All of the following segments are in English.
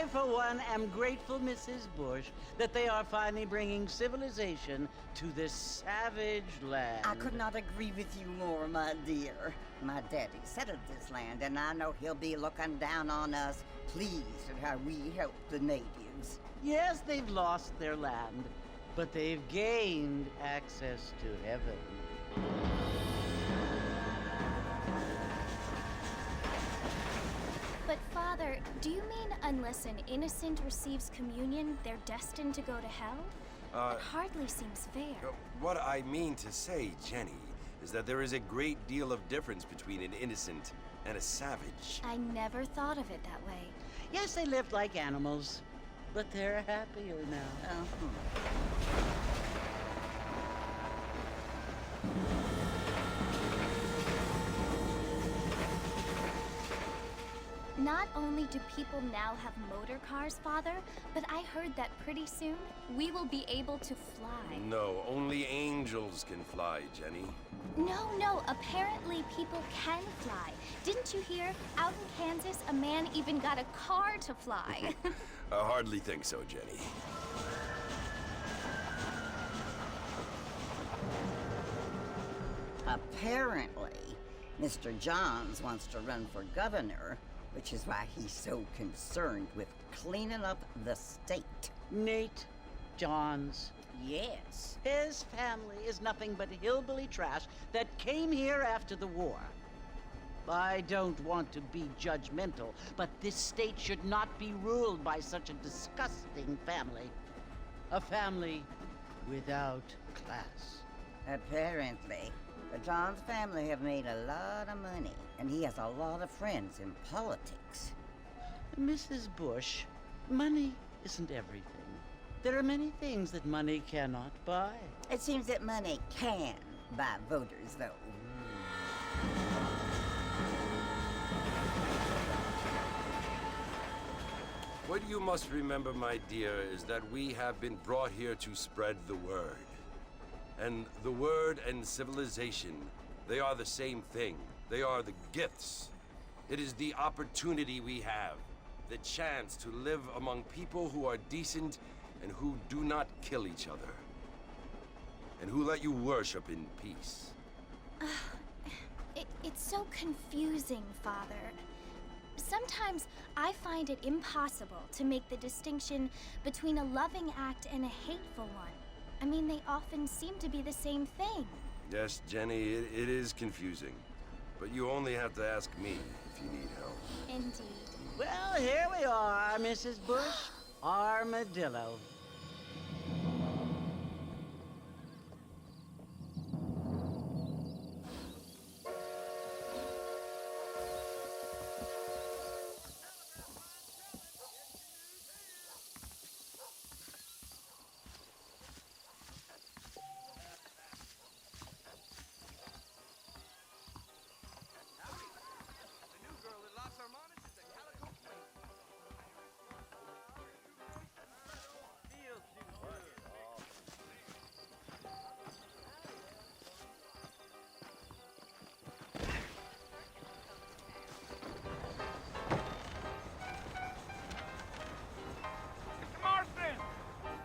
for one, am grateful, Mrs. Bush, that they are finally bringing civilization to this savage land. I could not agree with you more, my dear. My daddy settled this land, and I know he'll be looking down on us, pleased at how we help the natives. Yes, they've lost their land, but they've gained access to heaven. But Father, do you mean unless an innocent receives communion, they're destined to go to hell? That hardly seems fair. What I mean to say, Jenny, is that there is a great deal of difference between an innocent and a savage. I never thought of it that way. Yes, they lived like animals, but they're happier now. Not only do people now have motor cars, Father, but I heard that pretty soon we will be able to fly. No, only angels can fly, Jenny. No, apparently people can fly. Didn't you hear? Out in Kansas, a man even got a car to fly. I hardly think so, Jenny. Apparently, Mr. Johns wants to run for governor, which is why he's so concerned with cleaning up the state. Nate Johns. Yes. His family is nothing but hillbilly trash that came here after the war. I don't want to be judgmental, but this state should not be ruled by such a disgusting family. A family without class. Apparently. The Johns family have made a lot of money, and he has a lot of friends in politics. Mrs. Bush, money isn't everything. There are many things that money cannot buy. It seems that money can buy voters, though. What you must remember, my dear, is that we have been brought here to spread the word. And the word and civilization, they are the same thing. They are the gifts. It is the opportunity we have, the chance to live among people who are decent and who do not kill each other, and who let you worship in peace. It's so confusing, Father. Sometimes I find it impossible to make the distinction between a loving act and a hateful one. I mean, they often seem to be the same thing. Yes, Jenny, it is confusing. But you only have to ask me if you need help. Indeed. Well, here we are, Mrs. Bush. Armadillo.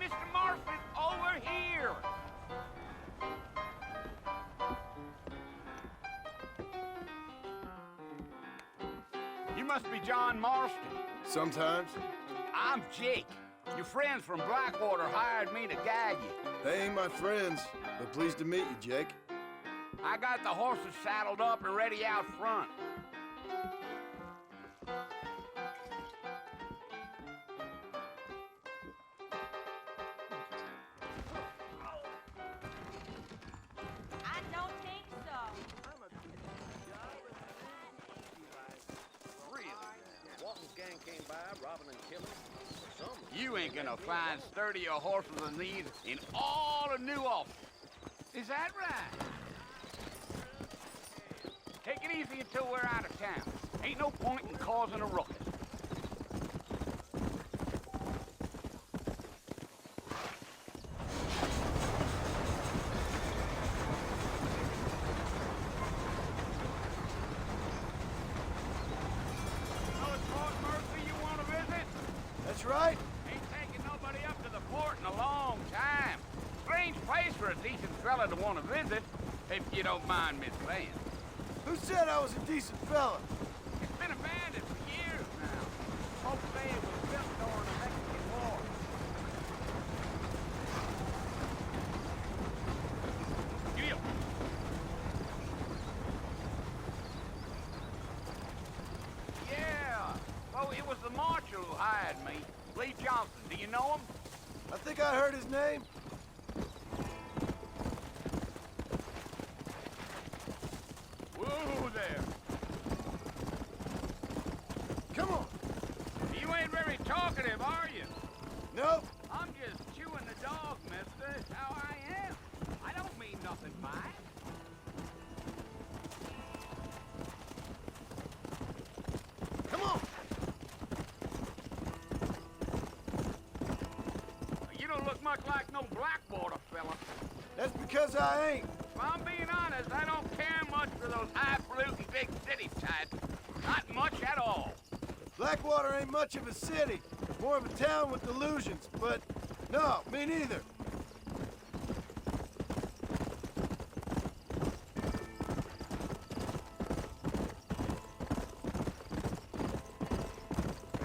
Mr. Marston, over here! You must be John Marston. Sometimes. I'm Jake. Your friends from Blackwater hired me to guide you. They ain't my friends, but pleased to meet you, Jake. I got the horses saddled up and ready out front. I don't think so. Really? Walton's gang came by, robbing and killing. You ain't gonna find sturdier horses than these in all of New Ulster. Is that right? Take it easy until we're out of town. Ain't no point in causing a ruckus. right? Ain't taking nobody up to the fort in a long time. Strange place for a decent fella to want to visit, if you don't mind me saying. Who said I was a decent fella? It's been abandoned for years now. Folks say it was built during the Mexican War. Gil. Yeah. Oh, it was the marshal who hired me. Lee Johnson. Do you know him? I think I heard his name. Whoa there. Come on. You ain't very talkative, are you? Nope. I'm just chewing the dog, mister. It's how I am. I don't mean nothing by it. Come on. You don't look much like no Blackwater fella. That's because I ain't. If I'm being honest, I don't care much for those highfalutin big city types. Not much at all. Blackwater ain't much of a city. More of a town with delusions, but no, me neither.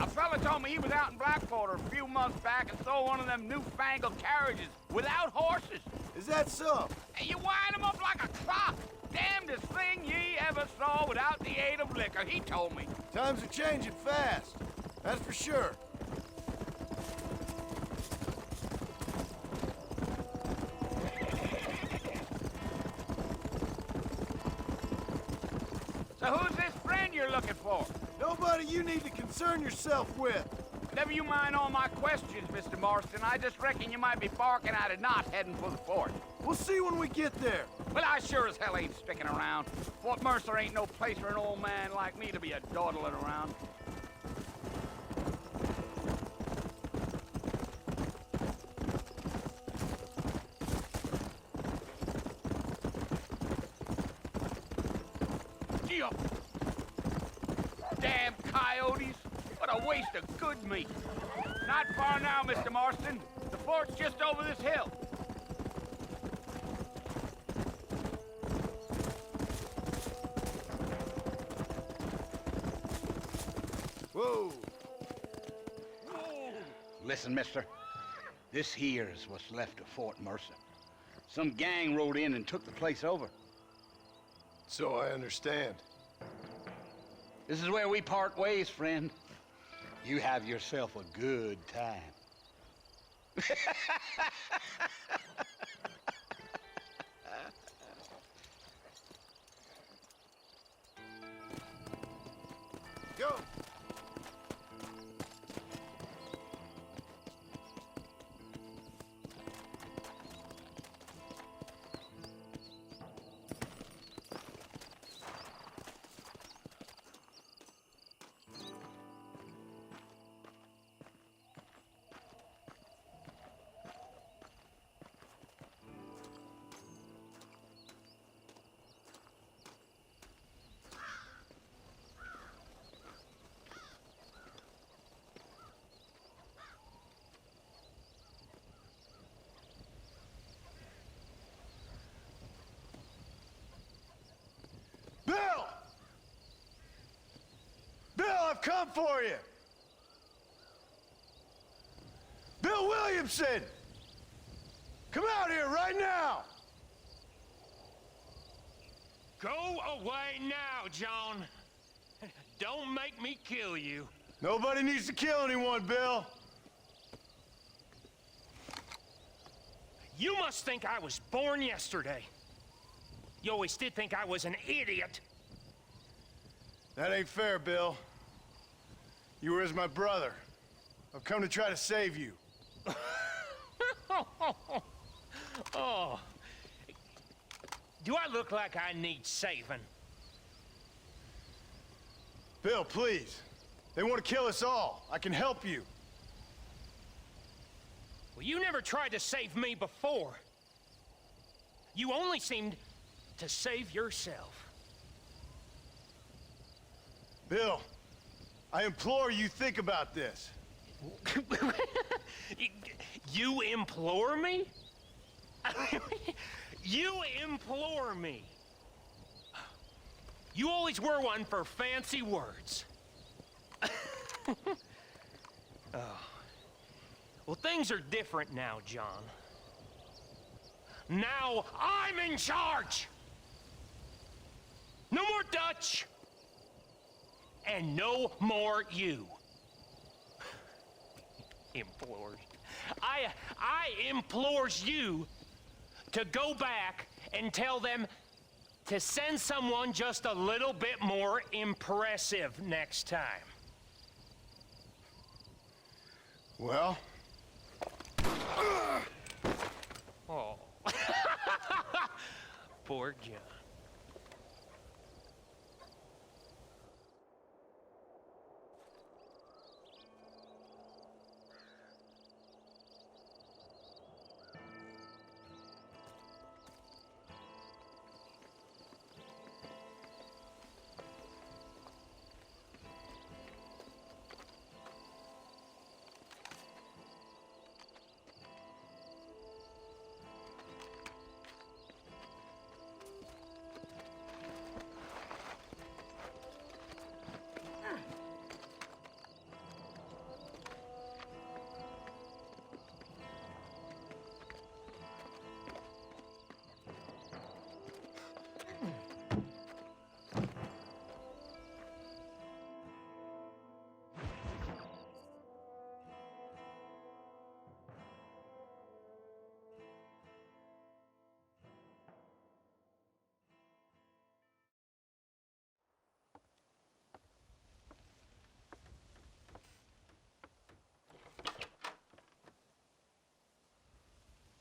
A fella told me he was out in Blackwater a few months back and saw one of them newfangled carriages without horses. Is that so? And you wind them up like a clock. Damnedest thing ye ever saw without the aid of liquor, he told me. Times are changing fast. That's for sure. So who's this friend you're looking for? Nobody you need to concern yourself with. Never you mind all my questions, Mr. Marston. I just reckon you might be barking at a knot heading for the fort. We'll see when we get there. Well, I sure as hell ain't sticking around. Fort Mercer ain't no place for an old man like me to be a dawdling around. Gee up! Damn coyotes! What a waste of good meat! Not far now, Mr. Marston. The fort's just over this hill. Whoa. Listen, mister. This here is what's left of Fort Mercer. Some gang rode in and took the place over. So I understand. This is where we part ways, friend. You have yourself a good time. Go. Bill! Bill, I've come for you! Bill Williamson! Come out here right now! Go away now, John. Don't make me kill you. Nobody needs to kill anyone, Bill. You must think I was born yesterday. You always did think I was an idiot. That ain't fair, Bill. You were as my brother. I've come to try to save you. Oh. Do I look like I need saving? Bill, please. They want to kill us all. I can help you. Well, you never tried to save me before. You only seemed to save yourself. Bill, I implore you think about this. You implore me? You implore me. You always were one for fancy words. Oh. Well, things are different now, John. Now I'm in charge! No more Dutch! And no more you. Implores. I implores you to go back and tell them to send someone just a little bit more impressive next time. Well? Oh. Poor John.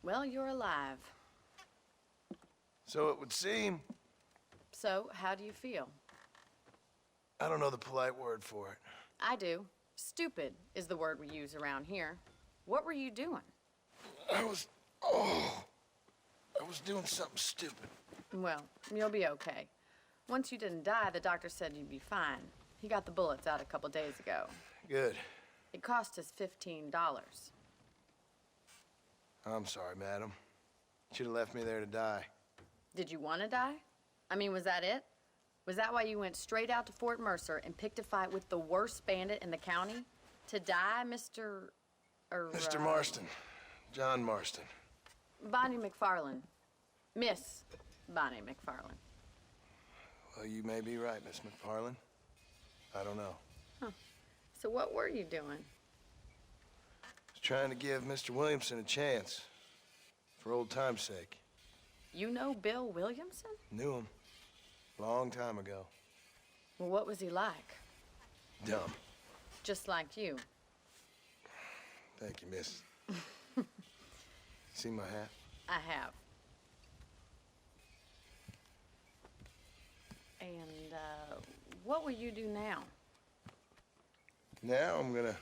Well, you're alive. So it would seem. So, how do you feel? I don't know the polite word for it. I do. Stupid is the word we use around here. What were you doing? I was doing something stupid. Well, you'll be okay. Once you didn't die, the doctor said you'd be fine. He got the bullets out a couple days ago. Good. It cost us $15. I'm sorry, madam. Should have left me there to die. Did you want to die? I mean, was that it? Was that why you went straight out to Fort Mercer and picked a fight with the worst bandit in the county? To die, Mr. Mr. Marston. John Marston. Bonnie McFarland. Miss Bonnie McFarland. Well, you may be right, Miss McFarland. I don't know. Huh. So what were you doing? I was trying to give Mr. Williamson a chance. For old time's sake. You know Bill Williamson? Knew him. Long time ago. Well, what was he like? Dumb. Just like you. Thank you, miss. See my hat? I have. And, what will you do now? Now I'm gonna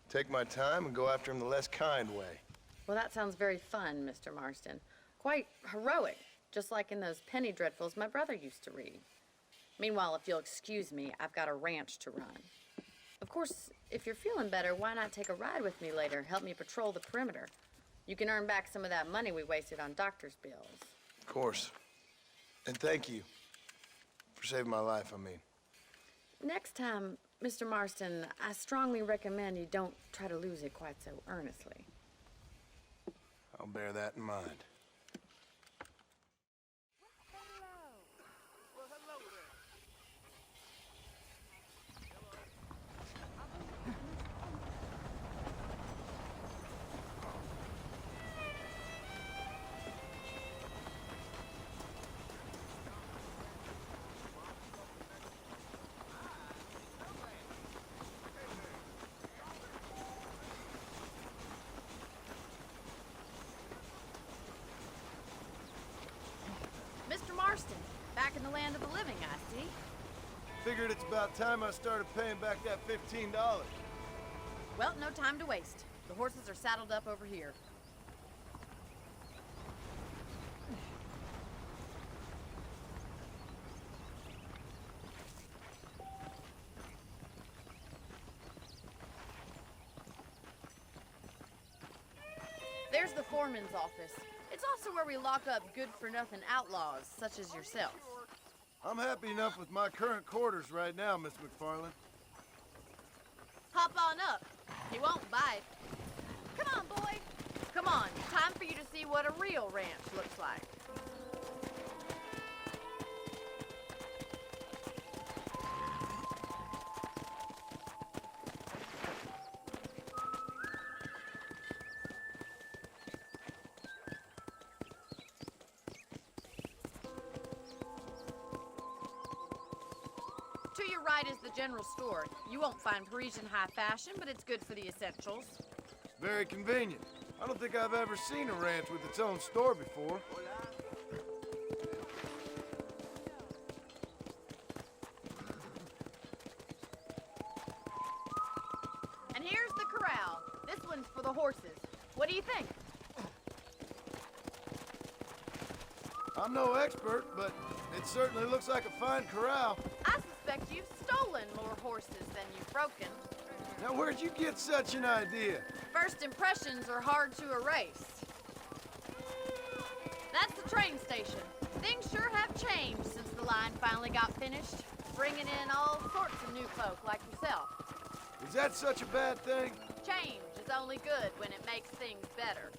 take my time and go after him the less kind way. Well, that sounds very fun, Mr. Marston. Quite heroic, just like in those penny dreadfuls my brother used to read. Meanwhile, if you'll excuse me, I've got a ranch to run. Of course, if you're feeling better, why not take a ride with me later? Help me patrol the perimeter. You can earn back some of that money we wasted on doctor's bills. Of course. And thank you for saving my life, I mean. Next time, Mr. Marston, I strongly recommend you don't try to lose it quite so earnestly. I'll bear that in mind. Mr. Marston, back in the land of the living, I see. Figured it's about time I started paying back that $15. Well, no time to waste. The horses are saddled up over here. Here's the foreman's office. It's also where we lock up good-for-nothing outlaws, such as yourself. I'm happy enough with my current quarters right now, Miss McFarland. Hop on up. He won't bite. Come on, boy. Come on, time for you to see what a real ranch looks like. To your right is the general store. You won't find Parisian high fashion, but it's good for the essentials. Very convenient. I don't think I've ever seen a ranch with its own store before. And here's the corral. This one's for the horses. What do you think? I'm no expert, but it certainly looks like a fine corral. I suspect you've stolen more horses than you've broken. Now, where'd you get such an idea? First impressions are hard to erase. That's the train station. Things sure have changed since the line finally got finished, bringing in all sorts of new folk like yourself. Is that such a bad thing? Change is only good when it makes things better.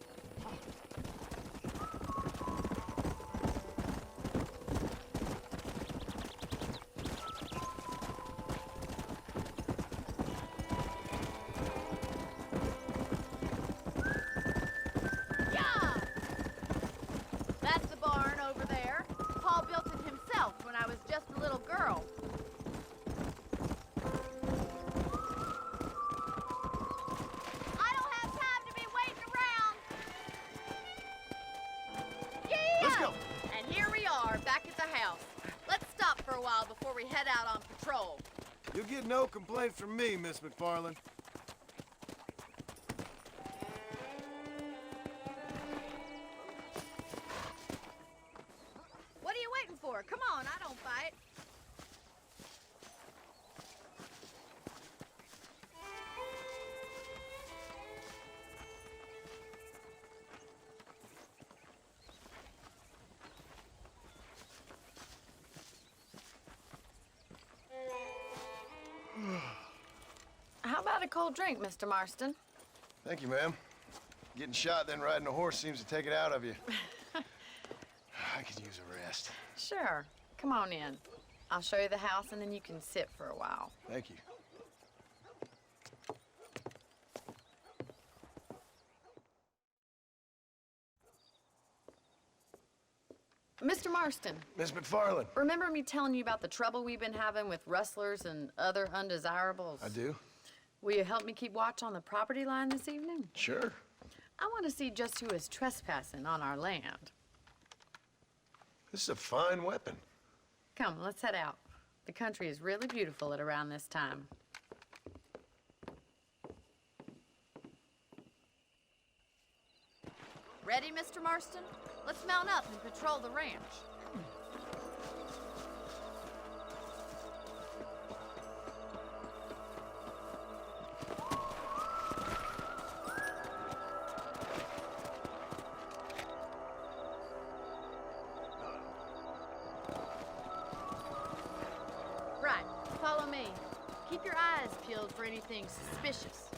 Before we head out on patrol. You'll get no complaint from me, Miss McFarland. What are you waiting for? Come on, I don't fight. How about a cold drink, Mr. Marston? Thank you, ma'am. Getting shot, then riding a horse seems to take it out of you. I could use a rest. Sure. Come on in. I'll show you the house, and then you can sit for a while. Thank you. Mr. Marston. Miss McFarland. Remember me telling you about the trouble we've been having with rustlers and other undesirables? I do. Will you help me keep watch on the property line this evening? Sure. I want to see just who is trespassing on our land. This is a fine weapon. Come, let's head out. The country is really beautiful at around this time. Ready, Mr. Marston? Let's mount up and patrol the ranch. Right, follow me. Keep your eyes peeled for anything suspicious.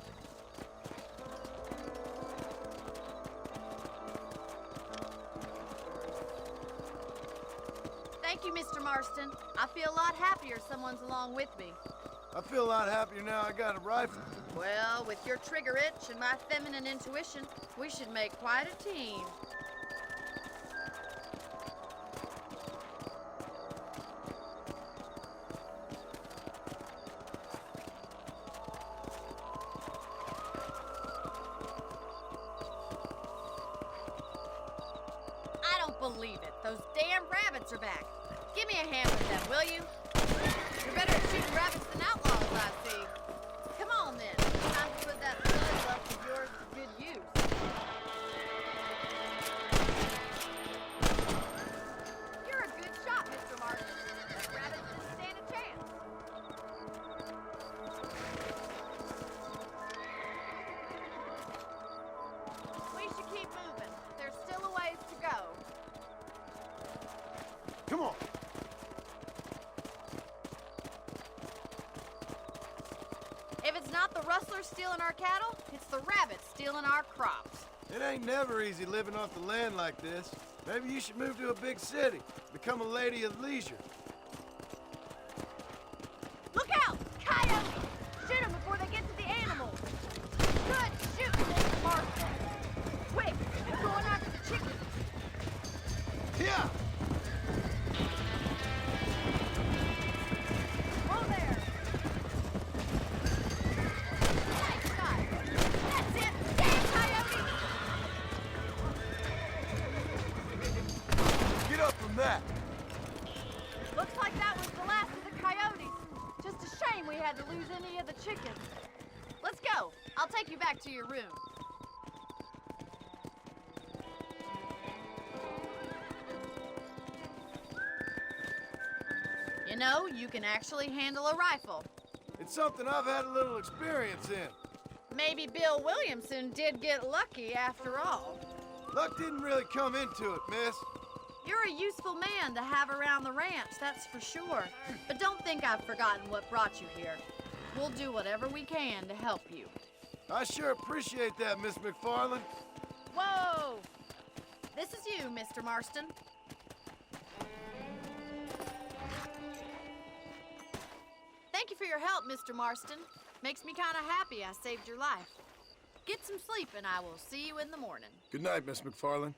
Thank you, Mr. Marston. I feel a lot happier someone's along with me. I feel a lot happier now I got a rifle. Well, with your trigger itch and my feminine intuition, we should make quite a team. I don't believe it. Those damn rabbits are back. Give me a hand with them, will you? You're better at shooting rabbits than outlaws, I see. Come on, then. Time to put that bloodlust of yours to good use. You're a good shot, Mr. Martin. That rabbit didn't stand a chance. We should keep moving. not the rustlers stealing our cattle, it's the rabbits stealing our crops. It ain't never easy living off the land like this. Maybe you should move to a big city, become a lady of leisure. Look out! Coyotes! Shoot them before they get to the animals. Good shooting, Mr. Marston. Quick, they're going after the chickens. Yeah! Whoa there! Nice shot. That's it! Damn coyote! Get up from that! Looks like that was the last of the coyotes. Just a shame we had to lose any of the chickens. Let's go. I'll take you back to your room. You know, you can actually handle a rifle. It's something I've had a little experience in. Maybe Bill Williamson did get lucky after all. Luck didn't really come into it, miss. You're a useful man to have around the ranch, that's for sure. But don't think I've forgotten what brought you here. We'll do whatever we can to help you. I sure appreciate that, Miss McFarland. Whoa! This is you, Mr. Marston. Thank you for your help, Mr. Marston. Makes me kind of happy I saved your life. Get some sleep and I will see you in the morning. Good night, Miss McFarland.